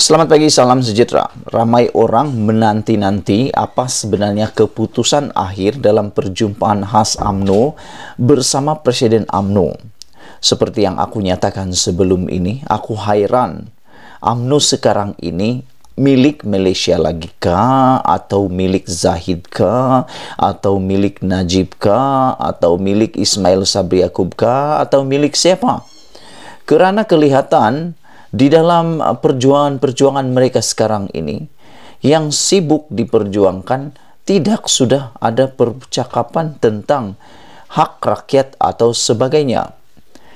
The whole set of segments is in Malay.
Selamat pagi, salam sejahtera. Ramai orang menanti-nanti apa sebenarnya keputusan akhir dalam perjumpaan khas UMNO bersama Presiden UMNO. Seperti yang aku nyatakan sebelum ini, aku hairan. UMNO sekarang ini milik Malaysia lagi kah? Atau milik Zahid kah? Atau milik Najib kah? Atau milik Ismail Sabri Yaakob kah? Atau milik siapa? Kerana kelihatan di dalam perjuangan-perjuangan mereka sekarang ini, yang sibuk diperjuangkan tidak sudah ada percakapan tentang hak rakyat atau sebagainya.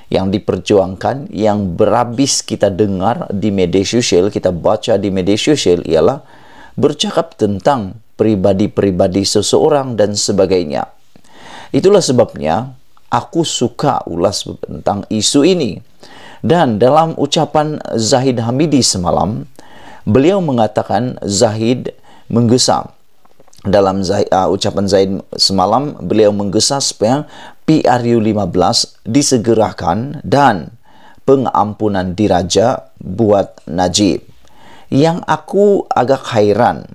Yang diperjuangkan, yang berhabis kita dengar di media sosial, kita baca di media sosial ialah bercakap tentang pribadi-pribadi seseorang dan sebagainya. Itulah sebabnya aku suka ulas tentang isu ini. Dan dalam ucapan Zahid Hamidi semalam, beliau mengatakan Zahid menggesa. Dalam ucapan Zahid semalam, beliau menggesa supaya PRU 15 disegerakan dan pengampunan diraja buat Najib. Yang aku agak hairan,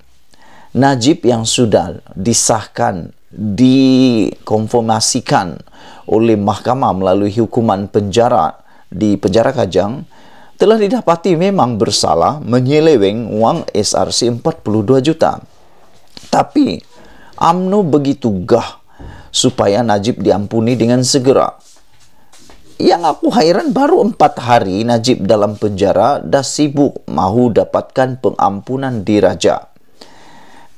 Najib yang sudah disahkan, dikonfirmasikan oleh mahkamah melalui hukuman penjara di penjara Kajang, telah didapati memang bersalah menyeleweng wang SRC 42 juta. Tapi UMNO begitu gah supaya Najib diampuni dengan segera. Yang aku hairan, baru 4 hari Najib dalam penjara dah sibuk mahu dapatkan pengampunan diraja.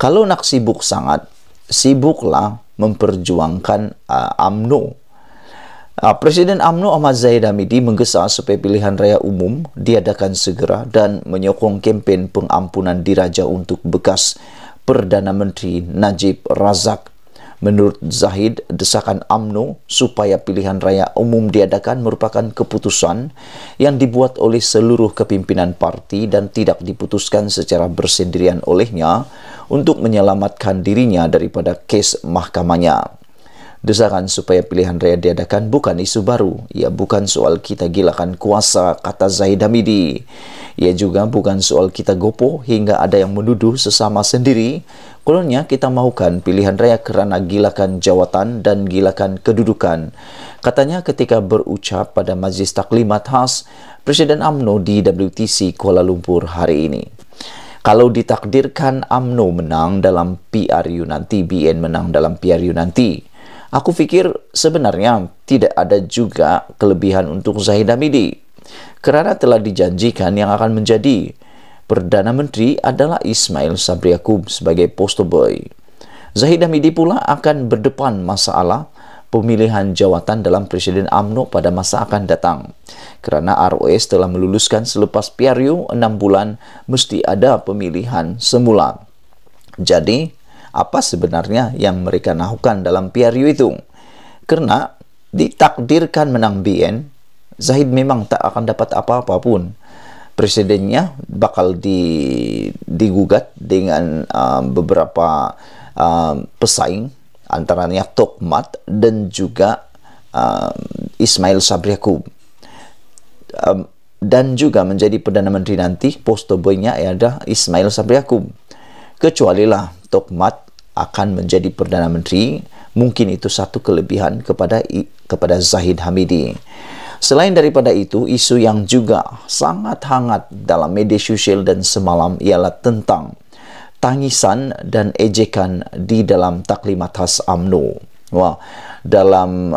Kalau nak sibuk sangat, sibuklah memperjuangkan UMNO. Presiden UMNO Ahmad Zahid Hamidi menggesa supaya pilihan raya umum diadakan segera dan menyokong kempen pengampunan diraja untuk bekas Perdana Menteri Najib Razak. Menurut Zahid, desakan UMNO supaya pilihan raya umum diadakan merupakan keputusan yang dibuat oleh seluruh kepimpinan parti dan tidak diputuskan secara bersendirian olehnya untuk menyelamatkan dirinya daripada kes mahkamahnya. Desakan supaya pilihan raya diadakan bukan isu baru. Ia bukan soal kita gilakan kuasa, kata Zahid Hamidi. Ia juga bukan soal kita gopoh hingga ada yang menuduh sesama sendiri. Kononnya kita mahukan pilihan raya kerana gilakan jawatan dan gilakan kedudukan. Katanya ketika berucap pada Majlis Taklimat Khas Presiden UMNO di WTC Kuala Lumpur hari ini. Kalau ditakdirkan UMNO menang dalam PRU nanti, BN menang dalam PRU nanti, aku fikir sebenarnya tidak ada juga kelebihan untuk Zahid Hamidi. Kerana telah dijanjikan yang akan menjadi Perdana Menteri adalah Ismail Sabri Yaakob sebagai poster boy. Zahid Hamidi pula akan berdepan masalah pemilihan jawatan dalam Presiden UMNO pada masa akan datang. Kerana ROS telah meluluskan selepas PRU 6 bulan mesti ada pemilihan semula. Jadi, apa sebenarnya yang mereka nahukan dalam PRU itu? Kerana ditakdirkan menang BN, Zahid memang tak akan dapat apa-apa pun. Presidennya bakal digugat dengan beberapa pesaing, antaranya Tok Mat dan juga Ismail Sabri Yaakob. Dan juga menjadi Perdana Menteri nanti, poster boy-nya adalah Ismail Sabri Yaakob. Kecualilah Tok Mat akan menjadi Perdana Menteri, mungkin itu satu kelebihan kepada Zahid Hamidi. Selain daripada itu, isu yang juga sangat hangat dalam media sosial dan semalam ialah tentang tangisan dan ejekan di dalam taklimat khas UMNO. Wah, dalam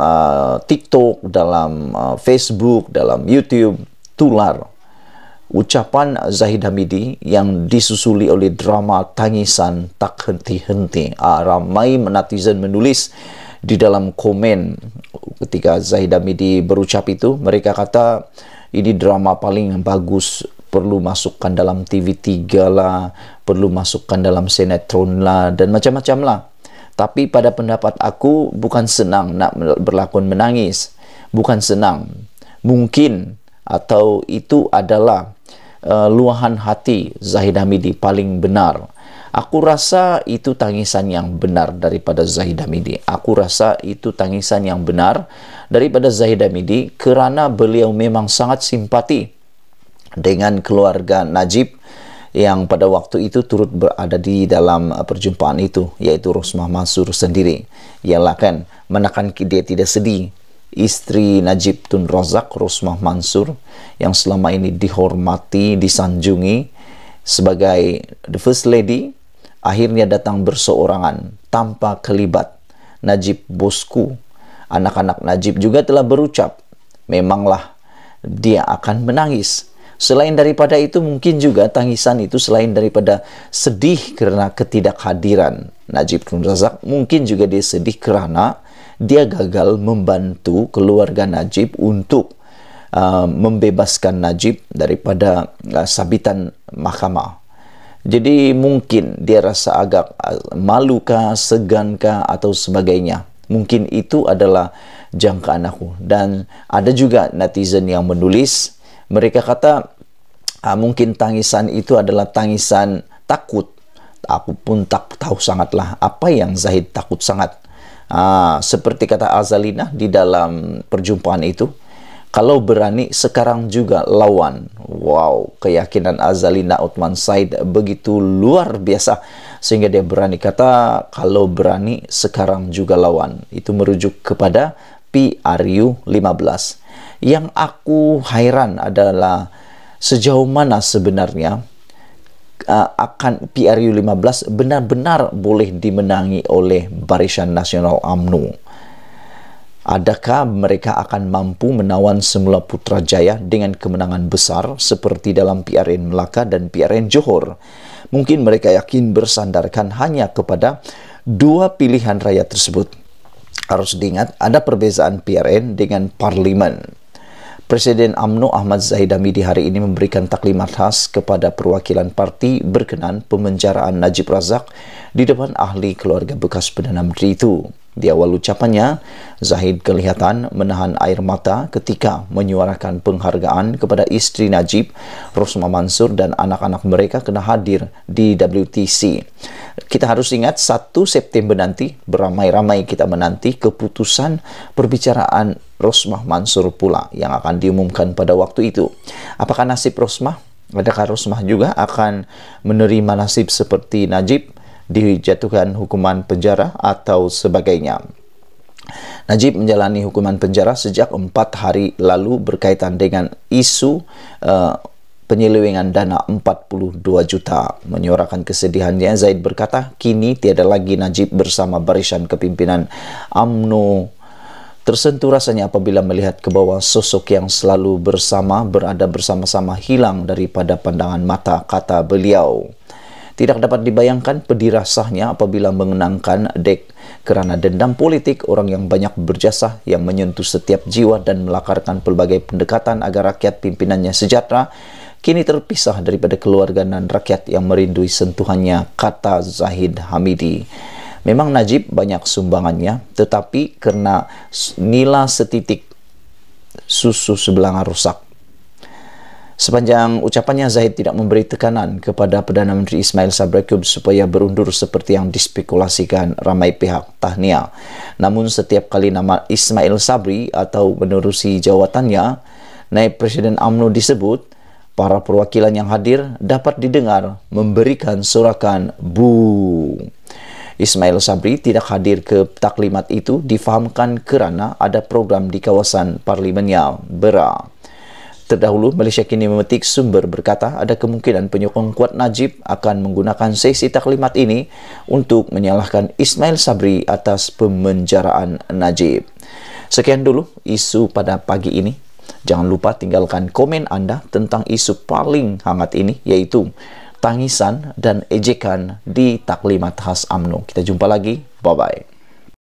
TikTok, dalam Facebook, dalam YouTube, tular ucapan Zahid Hamidi yang disusuli oleh drama tangisan tak henti-henti. Ramai netizen menulis di dalam komen ketika Zahid Hamidi berucap itu, mereka kata ini drama paling bagus, perlu masukkan dalam TV3 lah, perlu masukkan dalam sinetron lah, dan macam-macam lah. Tapi pada pendapat aku, bukan senang nak berlakon menangis, bukan senang. Mungkin atau itu adalah luahan hati Zahid Hamidi paling benar. Aku rasa itu tangisan yang benar daripada Zahid Hamidi. Aku rasa itu tangisan yang benar daripada Zahid Hamidi kerana beliau memang sangat simpati dengan keluarga Najib yang pada waktu itu turut berada di dalam perjumpaan itu, yaitu Rosmah Mansur sendiri. Ialah kan menekan dia tidak sedih. Istri Najib Tun Razak, Rosmah Mansur, yang selama ini dihormati, disanjungi sebagai the first lady, akhirnya datang berseorangan tanpa kelibat. Najib bosku, anak-anak Najib juga telah berucap, memanglah dia akan menangis. Selain daripada itu, mungkin juga tangisan itu selain daripada sedih karena ketidakhadiran Najib Tun Razak, mungkin juga dia sedih kerana dia gagal membantu keluarga Najib untuk membebaskan Najib daripada sabitan mahkamah. Jadi mungkin dia rasa agak malukah, segankah atau sebagainya. Mungkin itu adalah jangkaan aku. Dan ada juga netizen yang menulis, mereka kata mungkin tangisan itu adalah tangisan takut. Aku pun tak tahu sangatlah apa yang Zahid takut sangat. Seperti kata Azalina di dalam perjumpaan itu, kalau berani sekarang juga lawan. Wow, keyakinan Azalina Uthman Said begitu luar biasa sehingga dia berani kata kalau berani sekarang juga lawan. Itu merujuk kepada PRU 15. Yang aku hairan adalah sejauh mana sebenarnya akan PRU 15 benar-benar boleh dimenangi oleh Barisan Nasional UMNO. Adakah mereka akan mampu menawan semula Putrajaya dengan kemenangan besar seperti dalam PRN Melaka dan PRN Johor? Mungkin mereka yakin bersandarkan hanya kepada dua pilihan raya tersebut. Harus diingat, ada perbezaan PRN dengan Parlimen. Presiden UMNO Ahmad Zahid Hamidi hari ini memberikan taklimat khas kepada perwakilan parti berkenan pemenjaraan Najib Razak di depan ahli keluarga bekas Perdana Menteri itu. Di awal ucapannya, Zahid kelihatan menahan air mata ketika menyuarakan penghargaan kepada istri Najib, Rosmah Mansur, dan anak-anak mereka kena hadir di WTC. Kita harus ingat 1 September nanti, beramai-ramai kita menanti keputusan perbicaraan Rosmah Mansur pula yang akan diumumkan pada waktu itu. Apakah nasib Rosmah? Adakah Rosmah juga akan menerima nasib seperti Najib, dijatuhkan hukuman penjara atau sebagainya? Najib menjalani hukuman penjara sejak 4 hari lalu berkaitan dengan isu penyelewengan dana 42 juta. Menyuarakan kesedihannya, Zaid berkata, kini tiada lagi Najib bersama barisan kepimpinan UMNO. Tersentuh rasanya apabila melihat ke bawah sosok yang selalu berada bersama-sama hilang daripada pandangan mata, kata beliau. Tidak dapat dibayangkan pedih rasanya apabila mengenangkan Dek kerana dendam politik orang yang banyak berjasa yang menyentuh setiap jiwa dan melakarkan pelbagai pendekatan agar rakyat pimpinannya sejahtera kini terpisah daripada keluarga dan rakyat yang merindui sentuhannya, kata Zahid Hamidi. Memang Najib banyak sumbangannya, tetapi kerana nila setitik susu sebelanga rusak. Sepanjang ucapannya, Zahid tidak memberi tekanan kepada Perdana Menteri Ismail Sabri Yaakob supaya berundur seperti yang dispekulasikan ramai pihak tahniah. Namun setiap kali nama Ismail Sabri atau menerusi jawatannya, naib Presiden UMNO disebut, para perwakilan yang hadir dapat didengar memberikan sorakan bu. Ismail Sabri tidak hadir ke taklimat itu difahamkan kerana ada program di kawasan parlimennya Beraa. Terdahulu, Malaysia Kini memetik sumber berkata ada kemungkinan penyokong kuat Najib akan menggunakan sesi taklimat ini untuk menyalahkan Ismail Sabri atas pemenjaraan Najib. Sekian dulu isu pada pagi ini. Jangan lupa tinggalkan komen anda tentang isu paling hangat ini, yaitu tangisan dan ejekan di taklimat khas UMNO. Kita jumpa lagi. Bye-bye.